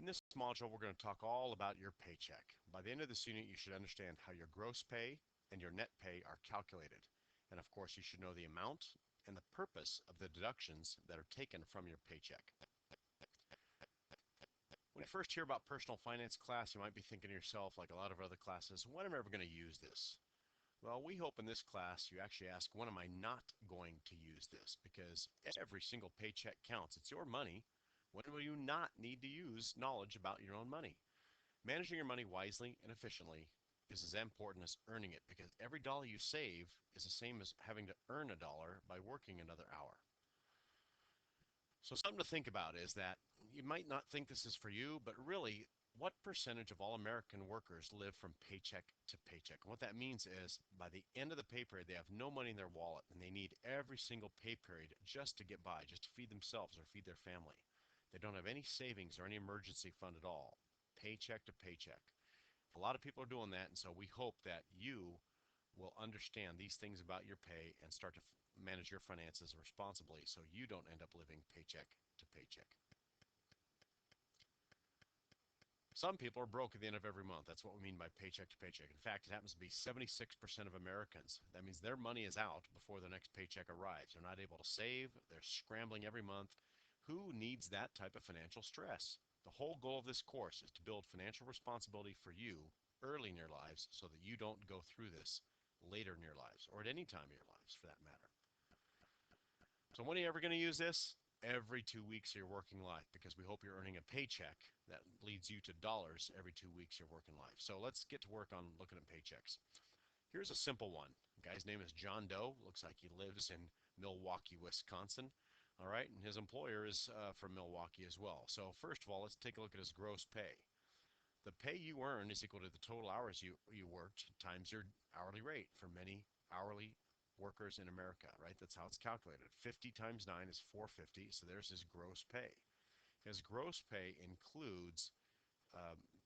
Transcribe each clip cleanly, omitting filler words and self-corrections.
In this module, we're going to talk all about your paycheck. By the end of this unit, you should understand how your gross pay and your net pay are calculated. And of course, you should know the amount and the purpose of the deductions that are taken from your paycheck. When you first hear about personal finance class, you might be thinking to yourself, like a lot of other classes, when am I ever going to use this? Well, we hope in this class you actually ask, when am I not going to use this? Because every single paycheck counts. It's your money. When will you not need to use knowledge about your own money? Managing your money wisely and efficiently is as important as earning it, because every dollar you save is the same as having to earn a dollar by working another hour. So something to think about is that you might not think this is for you, but really, what percentage of all American workers live from paycheck to paycheck? And what that means is by the end of the pay period, they have no money in their wallet, and they need every single pay period just to get by, just to feed themselves or feed their family. They don't have any savings or any emergency fund at all, paycheck to paycheck. A lot of people are doing that, and so we hope that you will understand these things about your pay and start to manage your finances responsibly so you don't end up living paycheck to paycheck. Some people are broke at the end of every month. That's what we mean by paycheck to paycheck. In fact, it happens to be 76% of Americans. That means their money is out before the next paycheck arrives. They're not able to save. They're scrambling every month. Who needs that type of financial stress? The whole goal of this course is to build financial responsibility for you early in your lives so that you don't go through this later in your lives, or at any time in your lives for that matter. So when are you ever going to use this? Every 2 weeks of your working life, because we hope you're earning a paycheck that leads you to dollars every 2 weeks of your working life. So let's get to work on looking at paychecks. Here's a simple one. The guy's name is John Doe. Looks like he lives in Milwaukee, Wisconsin. All right, and his employer is from Milwaukee as well. So first of all, let's take a look at his gross pay. The pay you earn is equal to the total hours you worked times your hourly rate. For many hourly workers in America, right? That's how it's calculated. 50 times 9 is 450, so there's his gross pay. His gross pay includes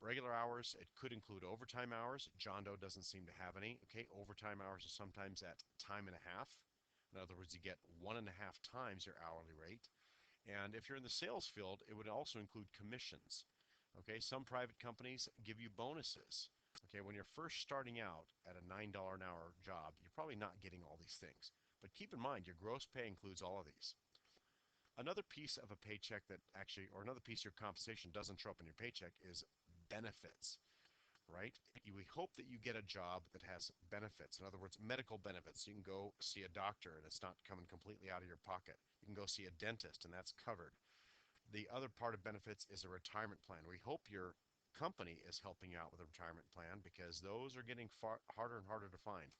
regular hours. It could include overtime hours. John Doe doesn't seem to have any. Okay, overtime hours are sometimes at time and a half. In other words, you get 1.5 times your hourly rate. And if you're in the sales field, it would also include commissions. Okay, some private companies give you bonuses. Okay, when you're first starting out at a $9 an hour job, you're probably not getting all these things. But keep in mind, your gross pay includes all of these. Another piece of a paycheck that actually, or another piece of your compensation doesn't show up in your paycheck is benefits, right? We hope that you get a job that has benefits. In other words, medical benefits. You can go see a doctor and it's not coming completely out of your pocket. You can go see a dentist and that's covered. The other part of benefits is a retirement plan. We hope your company is helping you out with a retirement plan, because those are getting harder and harder to find.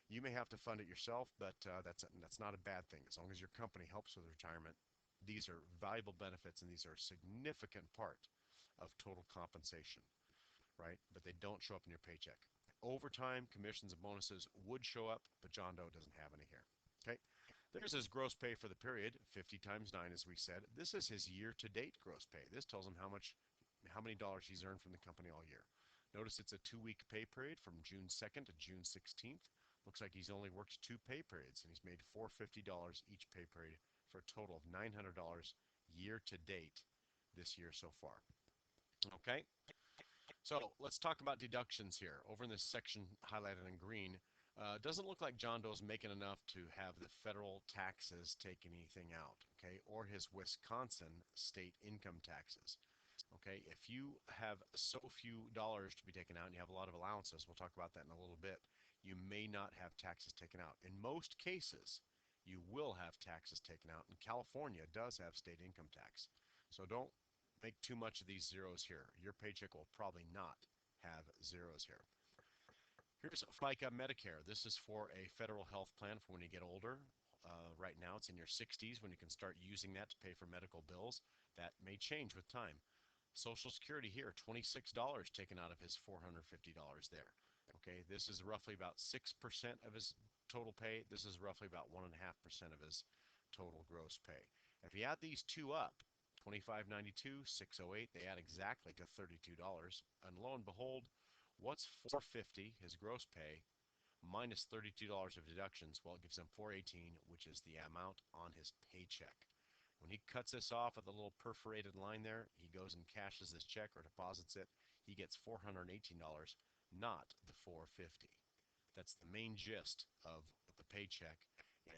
You may have to fund it yourself, but that's not a bad thing. As long as your company helps with retirement, these are valuable benefits and these are a significant part of total compensation, right? But they don't show up in your paycheck. Overtime, commissions, and bonuses would show up, but John Doe doesn't have any here. Okay, there's his gross pay for the period, 50 times 9, as we said. This is his year-to-date gross pay. This tells him how many dollars he's earned from the company all year. Notice it's a 2-week pay period from June 2nd to June 16th. Looks like he's only worked 2 pay periods, and he's made $450 each pay period for a total of $900 year-to-date this year so far. Okay, so let's talk about deductions here. Over in this section highlighted in green, doesn't look like John Doe's making enough to have the federal taxes take anything out, okay, or his Wisconsin state income taxes. Okay, if you have so few dollars to be taken out and you have a lot of allowances, we'll talk about that in a little bit, you may not have taxes taken out. In most cases, you will have taxes taken out, and California does have state income tax. So don't make too much of these zeros here. Your paycheck will probably not have zeros here. Here's FICA Medicare. This is for a federal health plan for when you get older. Right now it's in your 60s when you can start using that to pay for medical bills. That may change with time. Social Security here, $26 taken out of his $450 there. Okay, this is roughly about 6% of his total pay. This is roughly about 1.5% of his total gross pay. If you add these two up, $25.92, $608, they add exactly to $32. And lo and behold, what's $450, his gross pay, minus $32 of deductions? Well, it gives him $418, which is the amount on his paycheck. When he cuts this off at the little perforated line there, he goes and cashes this check or deposits it. He gets $418, not the 450. That's the main gist of the paycheck,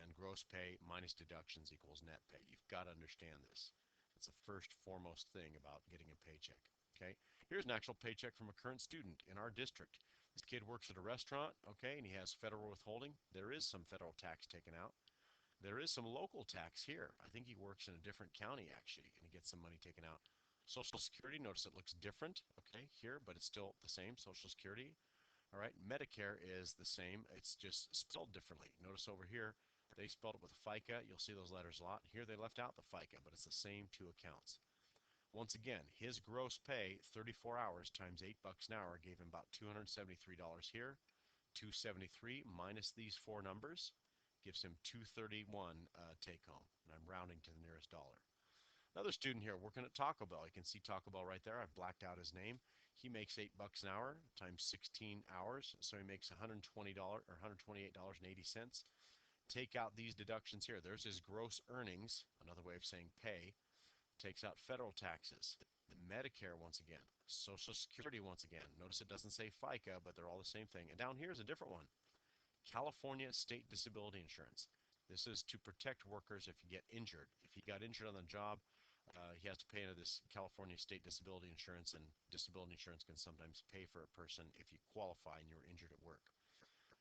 and gross pay minus deductions equals net pay. You've got to understand this. That's the first foremost thing about getting a paycheck. Okay, here's an actual paycheck from a current student in our district. This kid works at a restaurant, okay, and he has federal withholding. There is some federal tax taken out. There is some local tax here. I think he works in a different county actually, and he gets some money taken out. Social Security, notice it looks different, okay, here, but it's still the same, Social Security. All right, Medicare is the same. It's just spelled differently. Notice over here, they spelled it with FICA. You'll see those letters a lot. Here they left out the FICA, but it's the same two accounts. Once again, his gross pay, 34 hours times $8 an hour, gave him about $273 here. 273 minus these four numbers gives him 231 take home, and I'm rounding to the nearest dollar. Another student here working at Taco Bell. You can see Taco Bell right there. I've blacked out his name. He makes $8 an hour times 16 hours, so he makes $120 or $128.80. Take out these deductions here. There's his gross earnings, another way of saying pay. Takes out federal taxes, the Medicare once again, Social Security once again. Notice it doesn't say FICA, but they're all the same thing. And down here is a different one, California State Disability Insurance. This is to protect workers if you get injured. If he got injured on the job, he has to pay into this California State Disability Insurance, and disability insurance can sometimes pay for a person if you qualify and you're injured at work.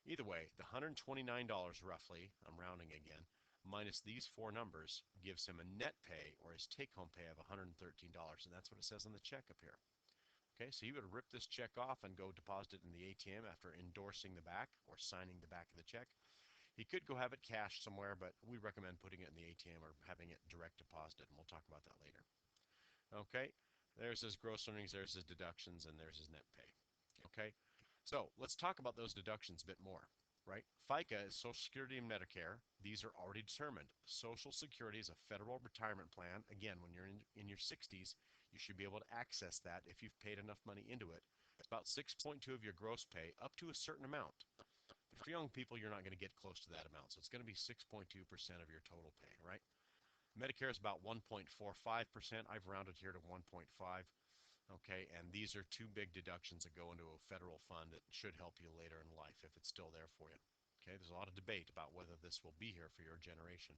Either way, the $129 roughly, I'm rounding again, minus these four numbers gives him a net pay or his take-home pay of $113, and that's what it says on the check up here. Okay, so he would rip this check off and go deposit it in the ATM after endorsing the back or signing the back of the check. He could go have it cashed somewhere, but we recommend putting it in the ATM or having it direct deposited, and we'll talk about that later. Okay, there's his gross earnings, there's his deductions, and there's his net pay. Okay, so let's talk about those deductions a bit more, right? FICA is Social Security and Medicare. These are already determined. Social Security is a federal retirement plan. Again, when you're in your 60s, you should be able to access that if you've paid enough money into it. It's about 6.2 of your gross pay up to a certain amount. But for young people, you're not going to get close to that amount. So it's going to be 6.2% of your total pay, right? Medicare is about 1.45%. I've rounded here to 1.5. Okay, and these are two big deductions that go into a federal fund that should help you later in life if it's still there for you. Okay, there's a lot of debate about whether this will be here for your generation.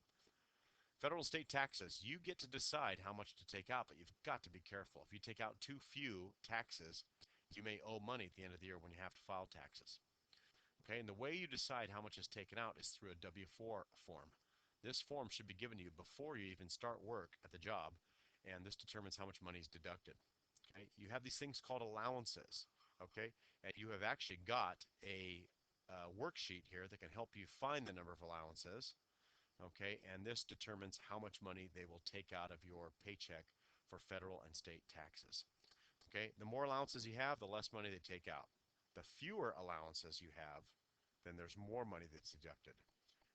Federal and state taxes, you get to decide how much to take out, but you've got to be careful. If you take out too few taxes, you may owe money at the end of the year when you have to file taxes. Okay, and the way you decide how much is taken out is through a W-4 form. This form should be given to you before you even start work at the job, and this determines how much money is deducted. Okay, you have these things called allowances. Okay, and you have actually got a worksheet here that can help you find the number of allowances. Okay, and this determines how much money they will take out of your paycheck for federal and state taxes. Okay, the more allowances you have, the less money they take out. The fewer allowances you have, then there's more money that's deducted.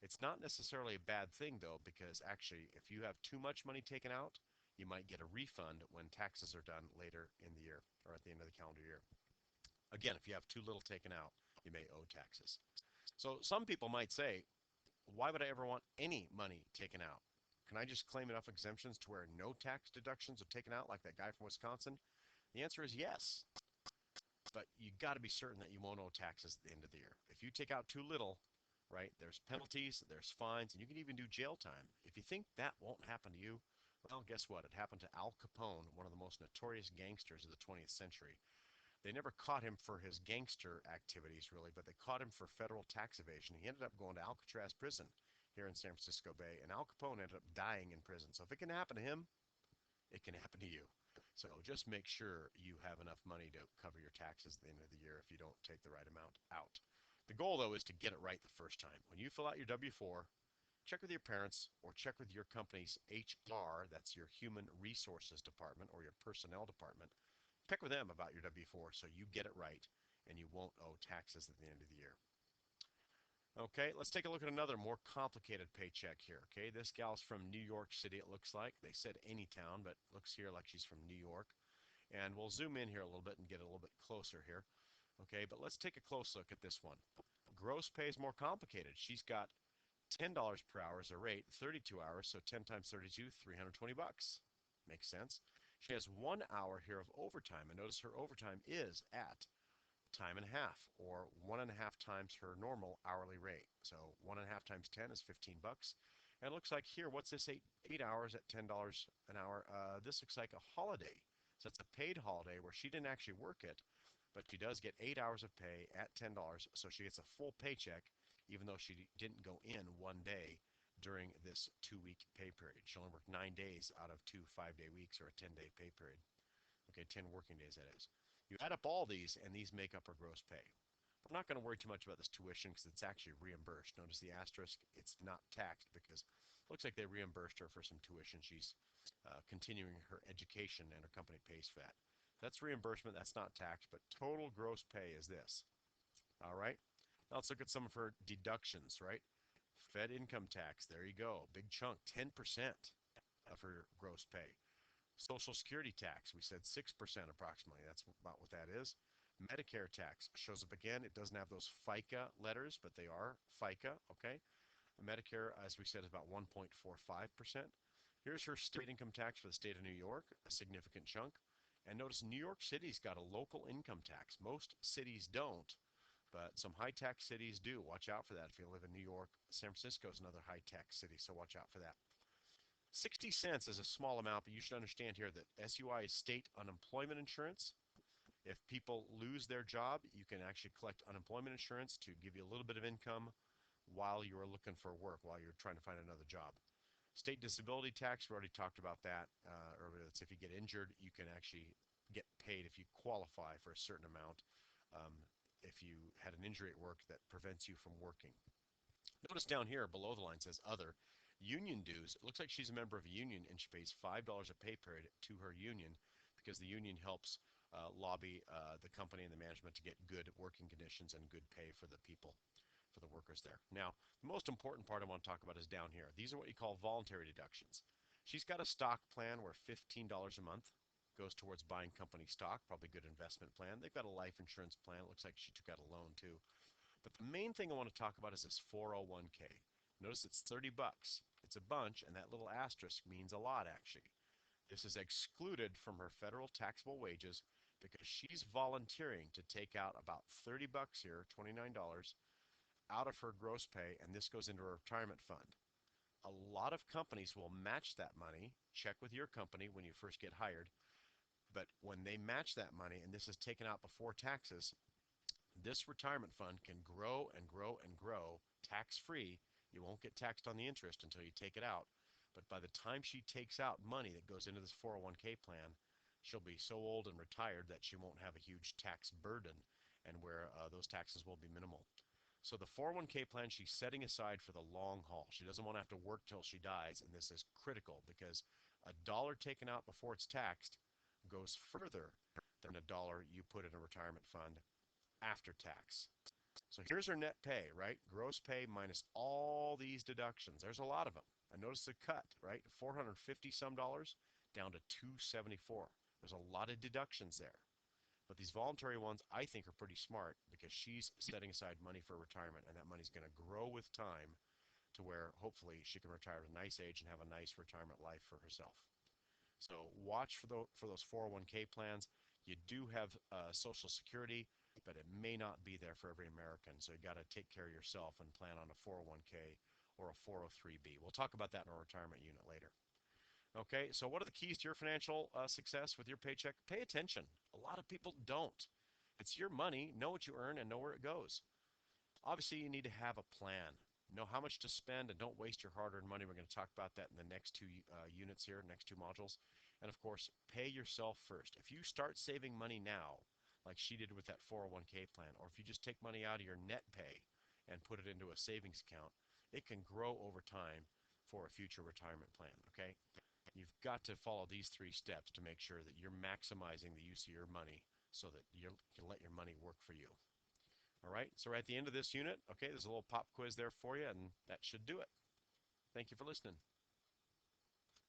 It's not necessarily a bad thing though, because actually if you have too much money taken out, you might get a refund when taxes are done later in the year or at the end of the calendar year. Again, if you have too little taken out, you may owe taxes. So some people might say, why would I ever want any money taken out? Can I just claim enough exemptions to where no tax deductions are taken out like that guy from Wisconsin? The answer is yes. But you got to be certain that you won't owe taxes at the end of the year. If you take out too little, right, there's penalties, there's fines, and you can even do jail time. If you think that won't happen to you, well, guess what? It happened to Al Capone, one of the most notorious gangsters of the 20th century. They never caught him for his gangster activities, really, but they caught him for federal tax evasion. He ended up going to Alcatraz prison here in San Francisco Bay, and Al Capone ended up dying in prison. So if it can happen to him, it can happen to you. So just make sure you have enough money to cover your taxes at the end of the year if you don't take the right amount out. The goal, though, is to get it right the first time. When you fill out your W-4, check with your parents or check with your company's HR, that's your human resources department or your personnel department. Check with them about your W-4 so you get it right and you won't owe taxes at the end of the year. Okay, let's take a look at another more complicated paycheck here. Okay, this gal's from New York City, it looks like. They said any town, but looks here like she's from New York. And we'll zoom in here a little bit and get a little bit closer here. Okay, but let's take a close look at this one. Gross pay is more complicated. She's got $10 per hour is her rate, 32 hours, so 10 times 32, 320 bucks. Makes sense. She has 1 hour here of overtime, and notice her overtime is at time and a half, or 1.5 times her normal hourly rate. So 1.5 times 10 is 15 bucks. And it looks like here, what's this, eight hours at $10 an hour? This looks like a holiday. So it's a paid holiday where she didn't actually work it, but she does get 8 hours of pay at $10. So she gets a full paycheck, even though she didn't go in one day during this 2 week pay period. She only worked 9 days out of two 5 day weeks, or a 10 day pay period. Okay, 10 working days, that is. You add up all these, and these make up her gross pay. We're not going to worry too much about this tuition because it's actually reimbursed. Notice the asterisk, it's not taxed because it looks like they reimbursed her for some tuition. She's continuing her education, and her company pays for that. That's reimbursement, that's not taxed, but total gross pay is this. All right, now let's look at some of her deductions, right? Fed income tax, there you go, big chunk, 10% of her gross pay. Social Security tax, we said 6% approximately. That's about what that is. Medicare tax shows up again. It doesn't have those FICA letters, but they are FICA, okay? Medicare, as we said, is about 1.45%. Here's her state income tax for the state of New York, a significant chunk. And notice New York City's got a local income tax. Most cities don't, but some high-tax cities do. Watch out for that if you live in New York. San Francisco is another high-tax city, so watch out for that. 60 cents is a small amount, but you should understand here that SUI is state unemployment insurance. If people lose their job, you can actually collect unemployment insurance to give you a little bit of income while you are looking for work, while you're trying to find another job. State disability tax, we already talked about that earlier. That's if you get injured, you can actually get paid if you qualify for a certain amount if you had an injury at work that prevents you from working. Notice down here below the line says other. Union dues. It looks like she's a member of a union, and she pays $5 a pay period to her union because the union helps lobby the company and the management to get good working conditions and good pay for the people, for the workers there. Now, the most important part I want to talk about is down here. These are what you call voluntary deductions. She's got a stock plan where $15 a month goes towards buying company stock, probably a good investment plan. They've got a life insurance plan. It looks like she took out a loan too. But the main thing I want to talk about is this 401k. Notice it's 30 bucks. It's a bunch, and that little asterisk means a lot, actually. This is excluded from her federal taxable wages because she's volunteering to take out about 30 bucks here, $29, out of her gross pay, and this goes into her retirement fund. A lot of companies will match that money. Check with your company when you first get hired. But when they match that money, and this is taken out before taxes, this retirement fund can grow and grow and grow tax-free. You won't get taxed on the interest until you take it out. But by the time she takes out money that goes into this 401k plan, she'll be so old and retired that she won't have a huge tax burden, and where those taxes will be minimal. So the 401k plan she's setting aside for the long haul. She doesn't want to have to work till she dies, and this is critical because a dollar taken out before it's taxed goes further than a dollar you put in a retirement fund after tax. So here's her net pay, right? Gross pay minus all these deductions. There's a lot of them. I noticed the cut, right? 450 some dollars down to 274. There's a lot of deductions there. But these voluntary ones, I think, are pretty smart because she's setting aside money for retirement, and that money's going to grow with time to where hopefully she can retire at a nice age and have a nice retirement life for herself. So watch for those 401k plans. You do have Social Security, but it may not be there for every American. So you got to take care of yourself and plan on a 401k or a 403b. We'll talk about that in our retirement unit later. Okay, so what are the keys to your financial success with your paycheck? Pay attention. A lot of people don't. It's your money. Know what you earn and know where it goes. Obviously, you need to have a plan. Know how much to spend, and don't waste your hard-earned money. We're going to talk about that in the next two units here, next two modules. And of course, pay yourself first. If you start saving money now, like she did with that 401k plan, or if you just take money out of your net pay and put it into a savings account, it can grow over time for a future retirement plan, okay? You've got to follow these three steps to make sure that you're maximizing the use of your money so that you can let your money work for you. All right, so we're at the end of this unit. Okay, there's a little pop quiz there for you, and that should do it. Thank you for listening.